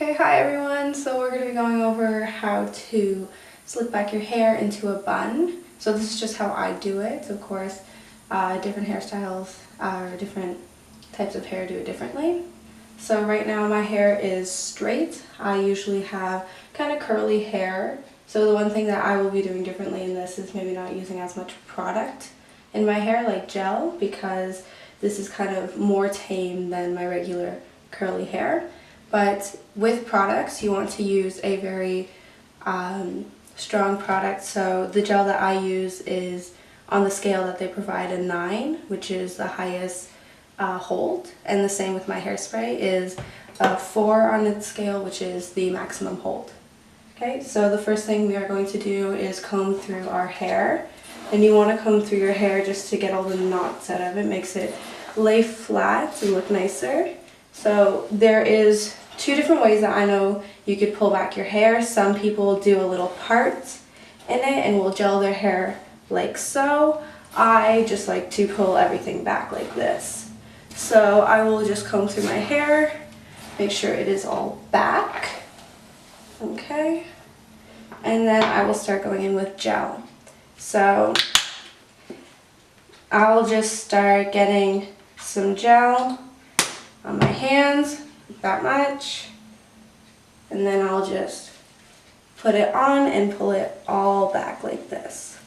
Okay, hi everyone. So we're going to be going over how to slick back your hair into a bun. So this is just how I do it. Of course, different hairstyles or different types of hair do it differently. So right now my hair is straight. I usually have kind of curly hair. So the one thing that I will be doing differently in this is maybe not using as much product in my hair, like gel, because this is kind of more tame than my regular curly hair. But with products, you want to use a very strong product. So the gel that I use is on the scale that they provide, a 9, which is the highest hold. And the same with my hairspray is a 4 on its scale, which is the maximum hold. Okay, so the first thing we are going to do is comb through our hair. And you want to comb through your hair just to get all the knots out of it. Makes it lay flat and look nicer. So there is 2 different ways that I know you could pull back your hair. Some people do a little part in it and will gel their hair like so. I just like to pull everything back like this. So I will just comb through my hair, make sure it is all back. Okay. And then I will start going in with gel. So I'll just start getting some gel on my hands, that much, and then I'll just put it on and pull it all back like this.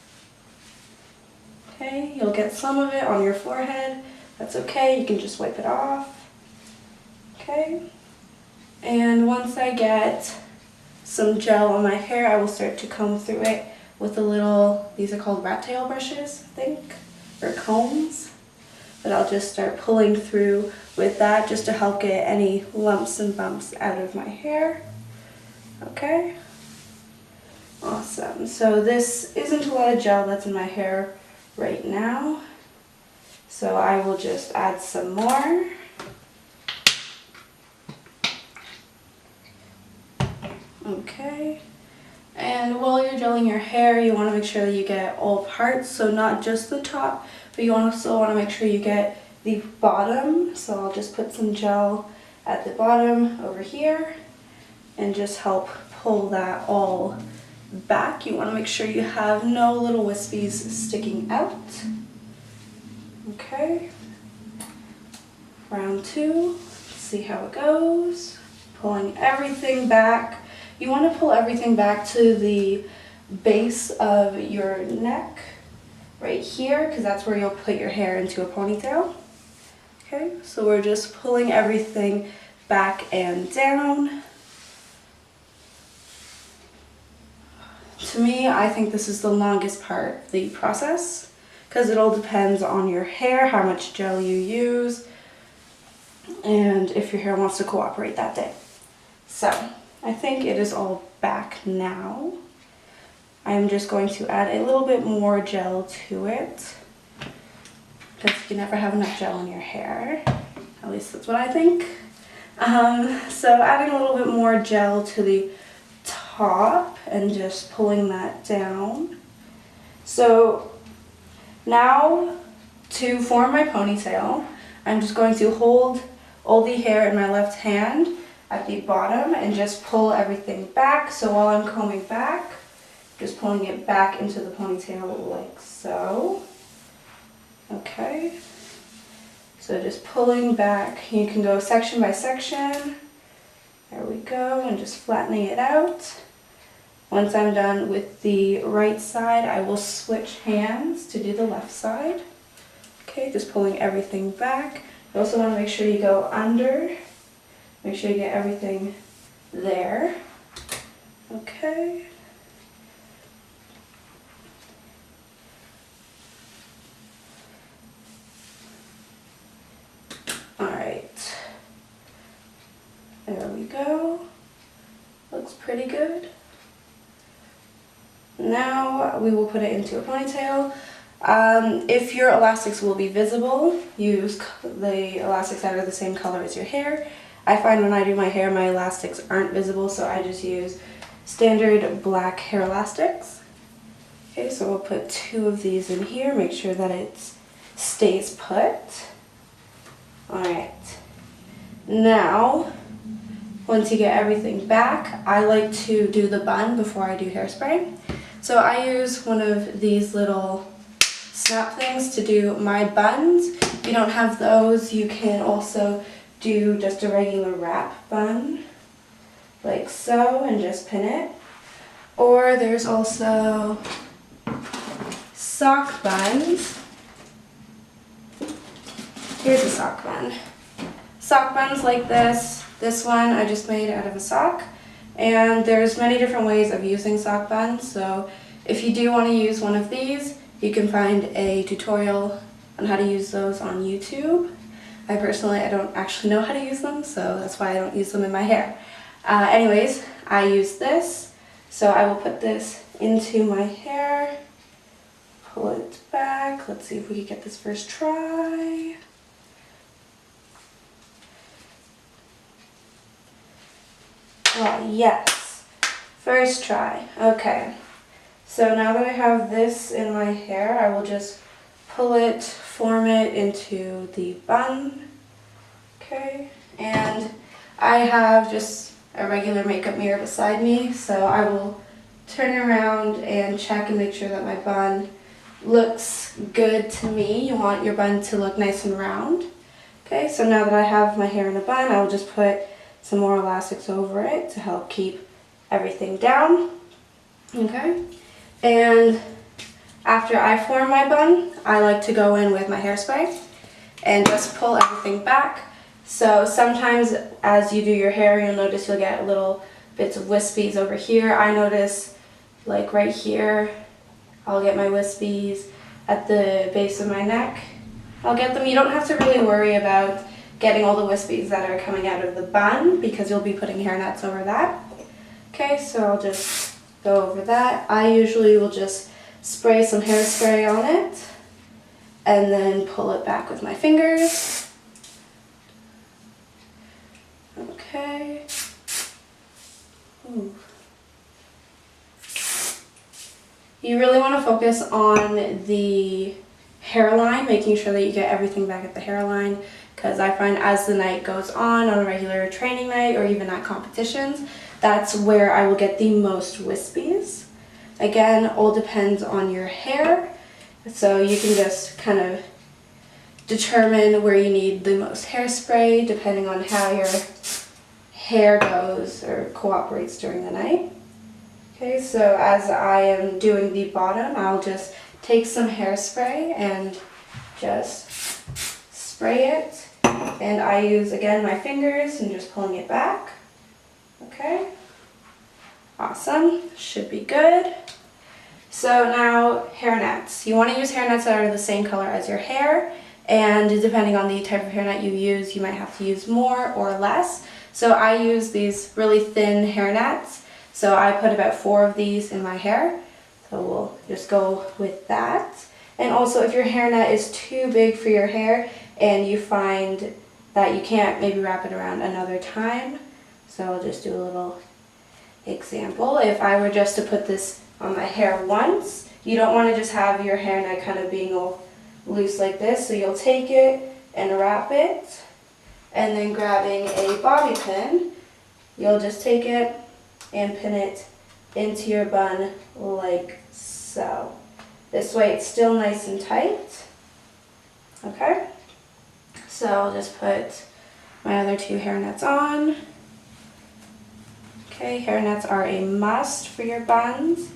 Okay, you'll get some of it on your forehead. That's okay, you can just wipe it off. Okay, and once I get some gel on my hair, I will start to comb through it with a little, these are called rat tail brushes, I think, or combs. But I'll just start pulling through with that just to help get any lumps and bumps out of my hair. Okay? Awesome. So this isn't a lot of gel that's in my hair right now. So I will just add some more. Okay. And while you're gelling your hair, you want to make sure that you get all parts, so not just the top, but you also want to make sure you get the bottom. So I'll just put some gel at the bottom over here and just help pull that all back. You want to make sure you have no little wispies sticking out. Okay. Round 2, see how it goes. Pulling everything back. You want to pull everything back to the base of your neck, right here, because that's where you'll put your hair into a ponytail. Okay, so we're just pulling everything back and down. To me, I think this is the longest part of the process, because it all depends on your hair, how much gel you use, and if your hair wants to cooperate that day. So I think it is all back now. I'm just going to add a little bit more gel to it, because you can never have enough gel in your hair. At least that's what I think. So adding a little bit more gel to the top and just pulling that down. So now to form my ponytail, I'm just going to hold all the hair in my left hand at the bottom and just pull everything back. So while I'm combing back, just pulling it back into the ponytail like so. Okay. So just pulling back. You can go section by section. There we go, and just flattening it out. Once I'm done with the right side, I will switch hands to do the left side. Okay, just pulling everything back. You also want to make sure you go under. Make sure you get everything there. Okay. Alright. There we go. Looks pretty good. Now we will put it into a ponytail. If your elastics will be visible, use the elastics that are the same color as your hair. I find when I do my hair, my elastics aren't visible, so I just use standard black hair elastics. Okay, so we'll put 2 of these in here, make sure that it stays put. Alright, now once you get everything back, I like to do the bun before I do hairspray. So I use one of these little snap things to do my buns. If you don't have those, you can also do just a regular wrap bun, like so, and just pin it. Or there's also sock buns. Here's a sock bun. Sock buns like this. This one I just made out of a sock. And there's many different ways of using sock buns, so if you do want to use one of these, you can find a tutorial on how to use those on YouTube. I don't actually know how to use them, so that's why I don't use them in my hair. Anyways, I use this, so I will put this into my hair, pull it back. Let's see if we can get this first try. Oh, yes. First try. Okay. So now that I have this in my hair, I will just pull it, form it into the bun. Okay. And I have just a regular makeup mirror beside me, so I will turn around and check and make sure that my bun looks good to me. You want your bun to look nice and round. Okay, so now that I have my hair in a bun, I will just put some more elastics over it to help keep everything down. Okay, and after I form my bun, I like to go in with my hairspray and just pull everything back. So sometimes as you do your hair, you'll notice you'll get little bits of wispies over here. I notice like right here, I'll get my wispies at the base of my neck. I'll get them. You don't have to really worry about getting all the wispies that are coming out of the bun because you'll be putting hair nets over that. Okay, so I'll just go over that. I usually will just spray some hairspray on it and then pull it back with my fingers. Okay. Ooh. You really want to focus on the hairline, making sure that you get everything back at the hairline, because I find as the night goes on a regular training night or even at competitions, that's where I will get the most wispies. Again, all depends on your hair, so you can just kind of determine where you need the most hairspray depending on how your hair goes or cooperates during the night. Okay, so as I am doing the bottom, I'll just take some hairspray and just spray it. And I use, again, my fingers and just pulling it back. Okay. Awesome. Should be good. So now, hair nets. You want to use hair nets that are the same color as your hair. And depending on the type of hair net you use, you might have to use more or less. So I use these really thin hair nets. So I put about 4 of these in my hair. So we'll just go with that. And also, if your hairnet is too big for your hair and you find that you can't maybe wrap it around another time, so I'll just do a little example. If I were just to put this on my hair once, you don't want to just have your hairnet kind of being all loose like this. So you'll take it and wrap it, and then grabbing a bobby pin, you'll just take it and pin it into your bun like so. This way it's still nice and tight. Okay, so I'll just put my other 2 hair nets on. Okay, hair nets are a must for your buns.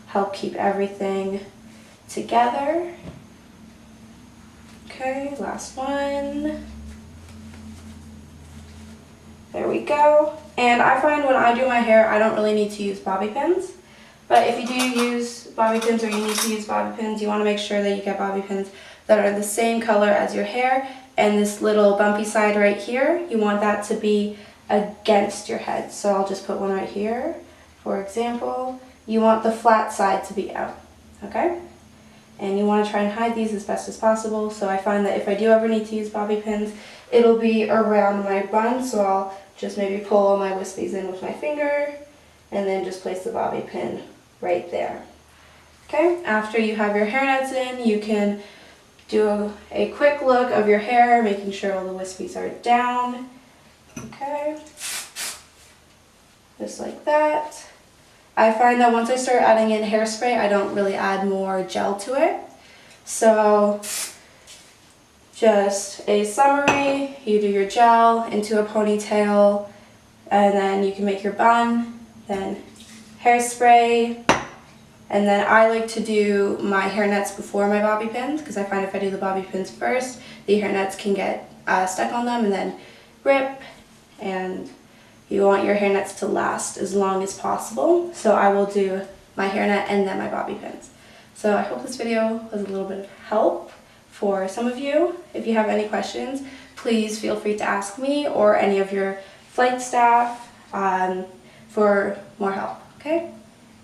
Help keep everything together. Okay, last one. There we go. And I find when I do my hair, I don't really need to use bobby pins. But if you do use bobby pins or you need to use bobby pins, you want to make sure that you get bobby pins that are the same color as your hair. And this little bumpy side right here, you want that to be against your head. So I'll just put one right here, for example. You want the flat side to be out, okay? And you want to try and hide these as best as possible. So I find that if I do ever need to use bobby pins, it'll be around my bun, so I'll just maybe pull all my wispies in with my finger and then just place the bobby pin right there. Okay, after you have your hair nets in, you can do a quick look of your hair, making sure all the wispies are down. Okay, just like that. I find that once I start adding in hairspray, I don't really add more gel to it. So just a summary, you do your gel into a ponytail, and then you can make your bun, then hairspray, and then I like to do my hair nets before my bobby pins, because I find if I do the bobby pins first, the hair nets can get stuck on them and then rip, and you want your hair nets to last as long as possible. So I will do my hair net and then my bobby pins. So I hope this video was a little bit of help for some of you. If you have any questions, please feel free to ask me or any of your flight staff for more help, okay?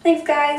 Thanks, guys.